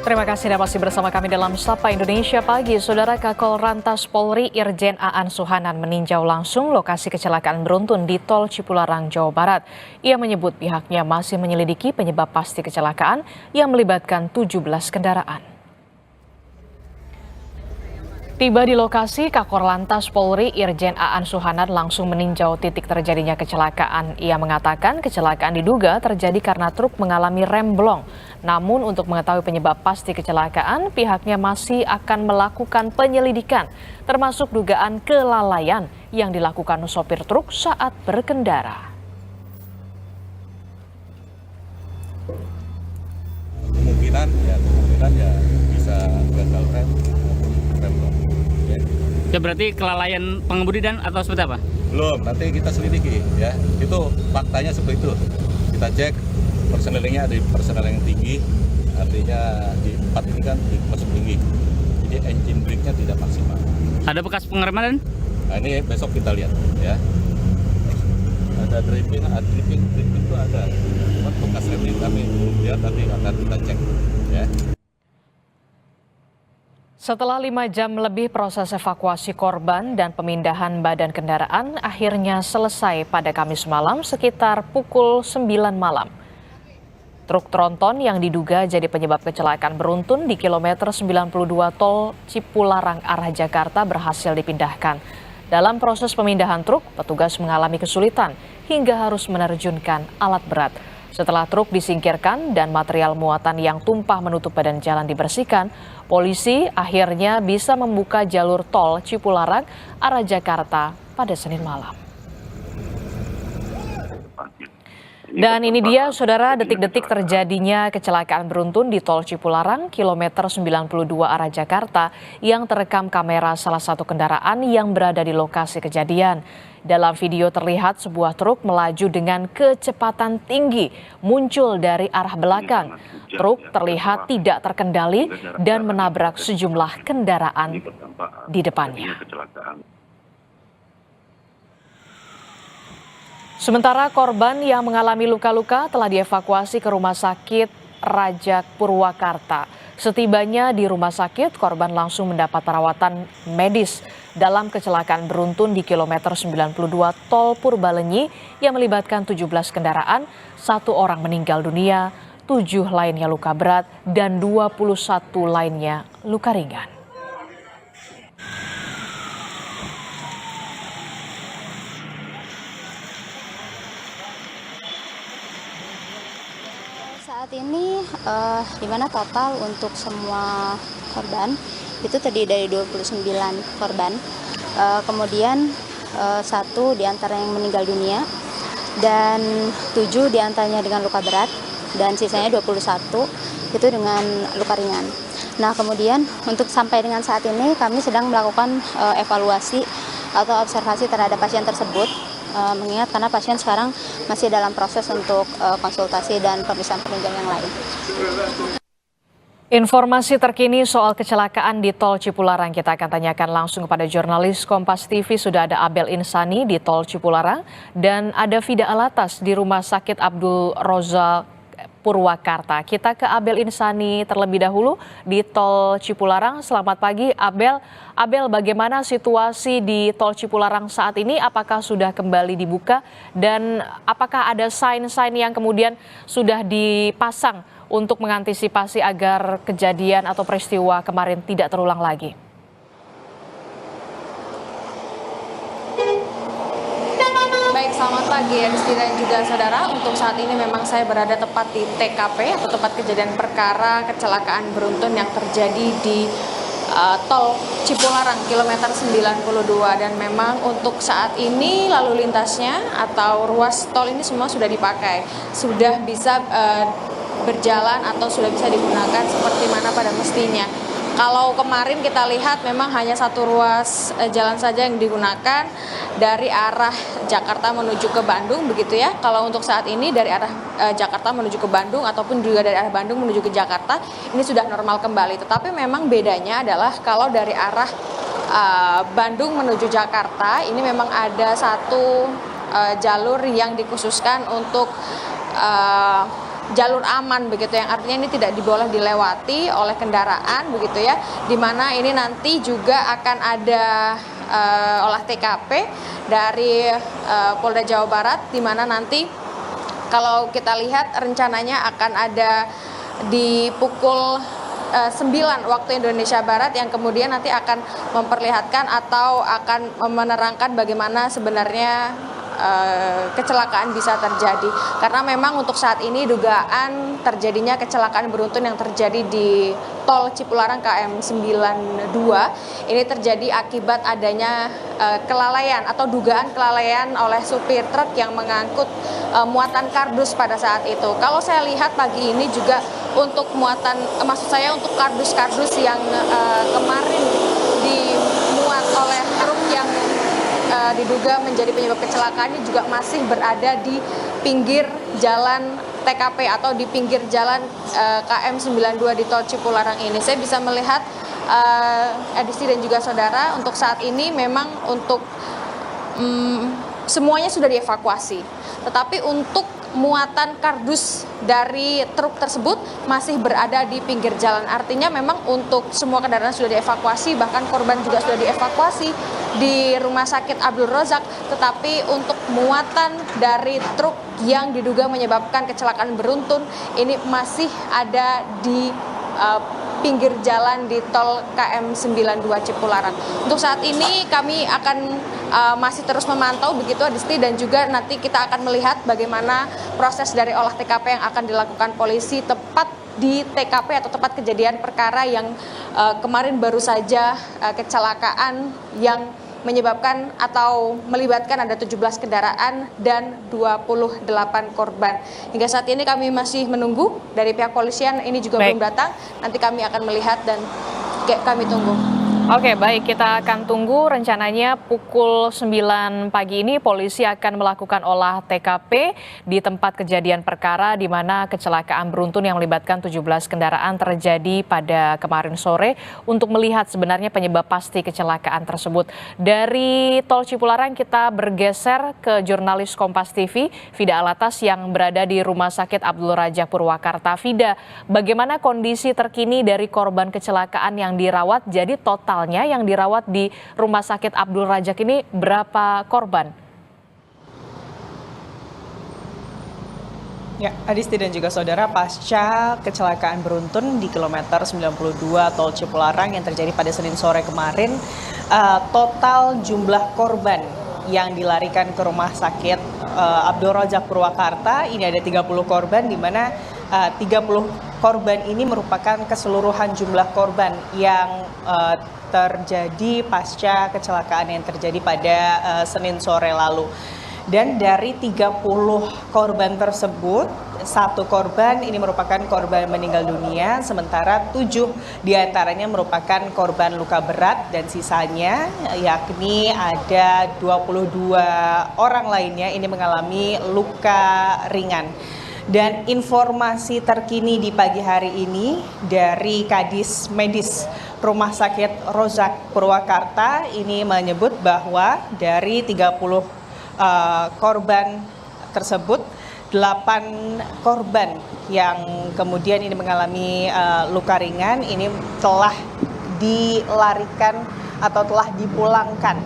Terima kasih Anda masih bersama kami dalam Sapa Indonesia Pagi. Saudara Kakol Lantas Polri Irjen Aan Suhanan meninjau langsung lokasi kecelakaan beruntun di Tol Cipularang, Jawa Barat. Ia menyebut pihaknya masih menyelidiki penyebab pasti kecelakaan yang melibatkan 17 kendaraan. Tiba di lokasi, Kakor Lantas Polri Irjen Aan Suhanan langsung meninjau titik terjadinya kecelakaan. Ia mengatakan kecelakaan diduga terjadi karena truk mengalami rem blong. Namun untuk mengetahui penyebab pasti kecelakaan, pihaknya masih akan melakukan penyelidikan, termasuk dugaan kelalaian yang dilakukan sopir truk saat berkendara. Kemungkinan ya bisa gagal rem maupun rem blong. Ya berarti kelalaian pengemudi dan atau seperti apa? Belum, nanti kita selidiki ya. Itu faktanya seperti itu. Kita cek personelingnya ada personel yang tinggi, artinya di 4 ini kan masuk tinggi. Jadi engine brake-nya tidak maksimal. Ada bekas pengereman? Nah ini besok kita lihat ya. Ada dripping itu ada. Cuma bekas remnya kami belum lihat, nanti akan kita cek ya. Setelah 5 jam lebih proses evakuasi korban dan pemindahan badan kendaraan akhirnya selesai pada Kamis malam sekitar pukul 9 malam. Truk tronton yang diduga jadi penyebab kecelakaan beruntun di kilometer 92 Tol Cipularang arah Jakarta berhasil dipindahkan. Dalam proses pemindahan truk, petugas mengalami kesulitan hingga harus menerjunkan alat berat. Setelah truk disingkirkan dan material muatan yang tumpah menutup badan jalan dibersihkan, polisi akhirnya bisa membuka jalur tol Cipularang arah Jakarta pada Senin malam. Dan ini dia, saudara, detik-detik terjadinya kecelakaan beruntun di Tol Cipularang, kilometer 92 arah Jakarta, yang terekam kamera salah satu kendaraan yang berada di lokasi kejadian. Dalam video terlihat sebuah truk melaju dengan kecepatan tinggi, muncul dari arah belakang. Truk terlihat tidak terkendali dan menabrak sejumlah kendaraan di depannya. Sementara korban yang mengalami luka-luka telah dievakuasi ke Rumah Sakit Rajak Purwakarta. Setibanya di rumah sakit, korban langsung mendapat perawatan medis dalam kecelakaan beruntun di kilometer 92 Tol Purbalenyi yang melibatkan 17 kendaraan, 1 orang meninggal dunia, 7 lainnya luka berat, dan 21 lainnya luka ringan. Saat ini di mana total untuk semua korban itu terdiri dari 29 korban, kemudian 1 diantara yang meninggal dunia dan 7 diantaranya dengan luka berat dan sisanya 21 itu dengan luka ringan. Nah kemudian untuk sampai dengan saat ini kami sedang melakukan evaluasi atau observasi terhadap pasien tersebut. Mengingat karena pasien sekarang masih dalam proses untuk konsultasi dan pemeriksaan penunjang yang lain. Informasi terkini soal kecelakaan di Tol Cipularang kita akan tanyakan langsung kepada jurnalis Kompas TV. Sudah ada Abel Insani di Tol Cipularang dan ada Fida Alatas di Rumah Sakit Abdul Rozak Purwakarta. Kita ke Abel Insani terlebih dahulu di Tol Cipularang. Selamat pagi Abel. Abel, bagaimana situasi di Tol Cipularang saat ini? Apakah sudah kembali dibuka dan apakah ada sign-sign yang kemudian sudah dipasang untuk mengantisipasi agar kejadian atau peristiwa kemarin tidak terulang lagi? Baik, selamat pagi Rizky dan juga saudara. Untuk saat ini memang saya berada tepat di TKP atau tempat kejadian perkara kecelakaan beruntun yang terjadi di Tol Cipularang kilometer 92 dan memang untuk saat ini lalu lintasnya atau ruas tol ini semua sudah dipakai, sudah bisa berjalan atau sudah bisa digunakan seperti mana pada mestinya. Kalau kemarin kita lihat memang hanya satu ruas jalan saja yang digunakan dari arah Jakarta menuju ke Bandung begitu ya. Kalau untuk saat ini dari arah Jakarta menuju ke Bandung ataupun juga dari arah Bandung menuju ke Jakarta ini sudah normal kembali. Tetapi memang bedanya adalah kalau dari arah Bandung menuju Jakarta ini memang ada satu jalur yang dikhususkan untuk jalur aman begitu, yang artinya ini tidak boleh dilewati oleh kendaraan begitu ya, di mana ini nanti juga akan ada olah TKP dari Polda Jawa Barat, di mana nanti kalau kita lihat rencananya akan ada di pukul 9 waktu Indonesia Barat, yang kemudian nanti akan memperlihatkan atau akan menerangkan bagaimana sebenarnya kecelakaan bisa terjadi. Karena memang untuk saat ini dugaan terjadinya kecelakaan beruntun yang terjadi di tol Cipularang KM 92 ini terjadi akibat adanya kelalaian atau dugaan kelalaian oleh supir truk yang mengangkut muatan kardus pada saat itu. Kalau saya lihat pagi ini juga untuk muatan, maksud saya untuk kardus-kardus yang kemarin dimuat oleh truk yang diduga menjadi penyebab kecelakaan ini juga masih berada di pinggir jalan TKP atau di pinggir jalan KM 92 di tol Cipularang ini. Saya bisa melihat Adisti dan juga saudara, untuk saat ini memang untuk semuanya sudah dievakuasi. Tetapi untuk muatan kardus dari truk tersebut masih berada di pinggir jalan. Artinya memang untuk semua kendaraan sudah dievakuasi, bahkan korban juga sudah dievakuasi di Rumah Sakit Abdul Razak. Tetapi untuk muatan dari truk yang diduga menyebabkan kecelakaan beruntun ini masih ada di pinggir jalan di tol KM 92 Cipularang. Untuk saat ini kami akan masih terus memantau begitu Adisti, dan juga nanti kita akan melihat bagaimana proses dari olah TKP yang akan dilakukan polisi tepat di TKP atau tempat kejadian perkara yang kemarin baru saja kecelakaan yang menyebabkan atau melibatkan ada 17 kendaraan dan 28 korban. Hingga saat ini kami masih menunggu dari pihak polisian, ini juga belum datang. Nanti kami akan melihat dan kami tunggu. Oke, baik, kita akan tunggu. Rencananya pukul 9 pagi ini polisi akan melakukan olah TKP di tempat kejadian perkara di mana kecelakaan beruntun yang melibatkan 17 kendaraan terjadi pada kemarin sore untuk melihat sebenarnya penyebab pasti kecelakaan tersebut. Dari tol Cipularang kita bergeser ke jurnalis Kompas TV, Fida Alatas yang berada di Rumah Sakit Abdul Razak Purwakarta. Fida, bagaimana kondisi terkini dari korban kecelakaan yang dirawat? Jadi totalnya yang dirawat di Rumah Sakit Abdul Razak ini berapa korban? Ya, Adisti dan juga saudara, pasca kecelakaan beruntun di kilometer 92 tol Cipularang yang terjadi pada Senin sore kemarin, total jumlah korban yang dilarikan ke Rumah Sakit Abdul Razak Purwakarta ini ada 30 korban, di mana 30 korban ini merupakan keseluruhan jumlah korban yang terjadi pasca kecelakaan yang terjadi pada Senin sore lalu. Dan dari 30 korban tersebut, 1 korban ini merupakan korban meninggal dunia, sementara 7 diantaranya merupakan korban luka berat, dan sisanya yakni ada 22 orang lainnya ini mengalami luka ringan. Dan informasi terkini di pagi hari ini dari Kadis Medis Rumah Sakit Rozak Purwakarta ini menyebut bahwa dari 30 korban tersebut, 8 korban yang kemudian ini mengalami luka ringan ini telah dilarikan atau telah dipulangkan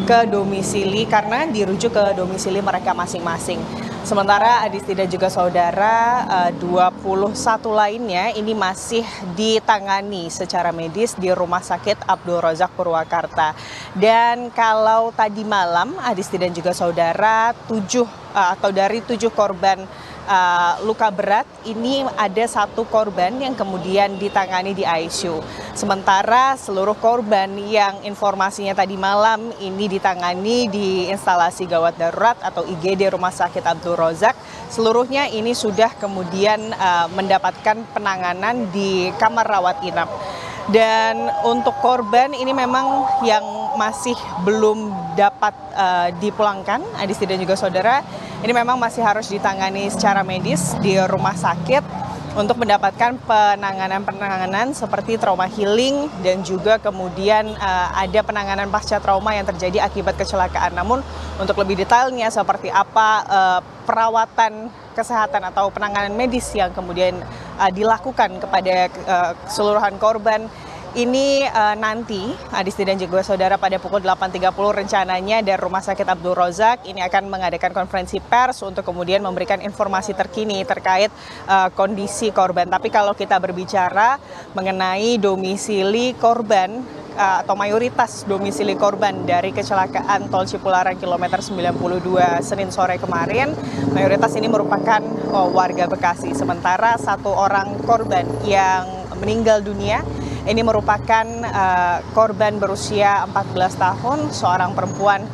ke domisili karena dirujuk ke domisili mereka masing-masing. Sementara Adisti dan juga saudara, 21 lainnya ini masih ditangani secara medis di Rumah Sakit Abdul Razak Purwakarta. Dan kalau tadi malam Adisti dan juga saudara, 7 korban luka berat ini ada 1 korban yang kemudian ditangani di ICU. Sementara seluruh korban yang informasinya tadi malam ini ditangani di instalasi gawat darurat atau IGD Rumah Sakit Abdul Razak, seluruhnya ini sudah kemudian mendapatkan penanganan di kamar rawat inap. Dan untuk korban ini memang yang masih belum dapat dipulangkan, Adisti dan juga saudara, ini memang masih harus ditangani secara medis di rumah sakit. untuk mendapatkan penanganan seperti trauma healing dan juga kemudian ada penanganan pasca trauma yang terjadi akibat kecelakaan. Namun untuk lebih detailnya seperti apa perawatan kesehatan atau penanganan medis yang kemudian dilakukan kepada keseluruhan korban ini nanti Adisti dan juga saudara pada pukul 8.30 rencananya dari Rumah Sakit Abdul Razak ini akan mengadakan konferensi pers untuk kemudian memberikan informasi terkini terkait kondisi korban. Tapi kalau kita berbicara mengenai domisili korban atau mayoritas domisili korban dari kecelakaan tol Cipularang kilometer 92 Senin sore kemarin, mayoritas ini merupakan warga Bekasi. Sementara satu orang korban yang meninggal dunia ini merupakan korban berusia 14 tahun, seorang perempuan.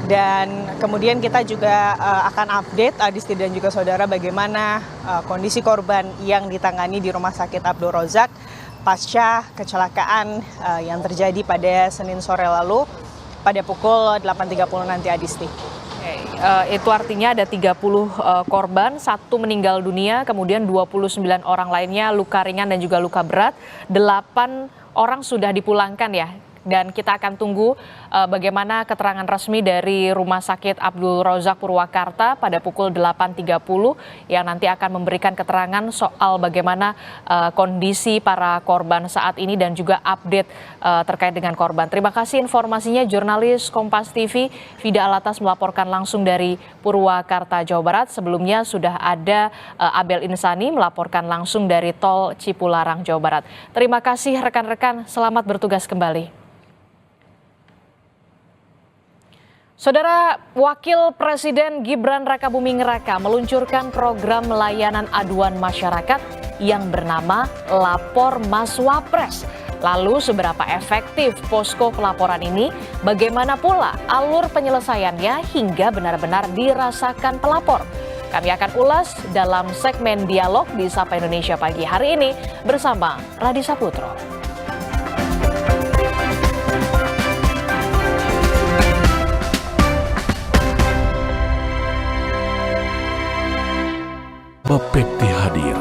Dan kemudian kita juga akan update Adisti dan juga saudara bagaimana kondisi korban yang ditangani di Rumah Sakit Abdul Razak pasca kecelakaan yang terjadi pada Senin sore lalu pada pukul 8.30 nanti Adisti. Itu artinya ada 30 korban, 1 meninggal dunia, kemudian 29 orang lainnya luka ringan dan juga luka berat, 8 orang sudah dipulangkan ya. Dan kita akan tunggu bagaimana keterangan resmi dari Rumah Sakit Abdul Razak Purwakarta pada pukul 8.30 yang nanti akan memberikan keterangan soal bagaimana kondisi para korban saat ini dan juga update terkait dengan korban. Terima kasih informasinya jurnalis Kompas TV Vida Alatas melaporkan langsung dari Purwakarta, Jawa Barat. Sebelumnya sudah ada Abel Insani melaporkan langsung dari tol Cipularang, Jawa Barat. Terima kasih rekan-rekan, selamat bertugas kembali. Saudara, Wakil Presiden Gibran Rakabuming Raka meluncurkan program layanan aduan masyarakat yang bernama Lapor Mas Wapres. Lalu seberapa efektif posko pelaporan ini? Bagaimana pula alur penyelesaiannya hingga benar-benar dirasakan pelapor? Kami akan ulas dalam segmen dialog di Sapa Indonesia pagi hari ini bersama Radisa Putro. Bapepti hadir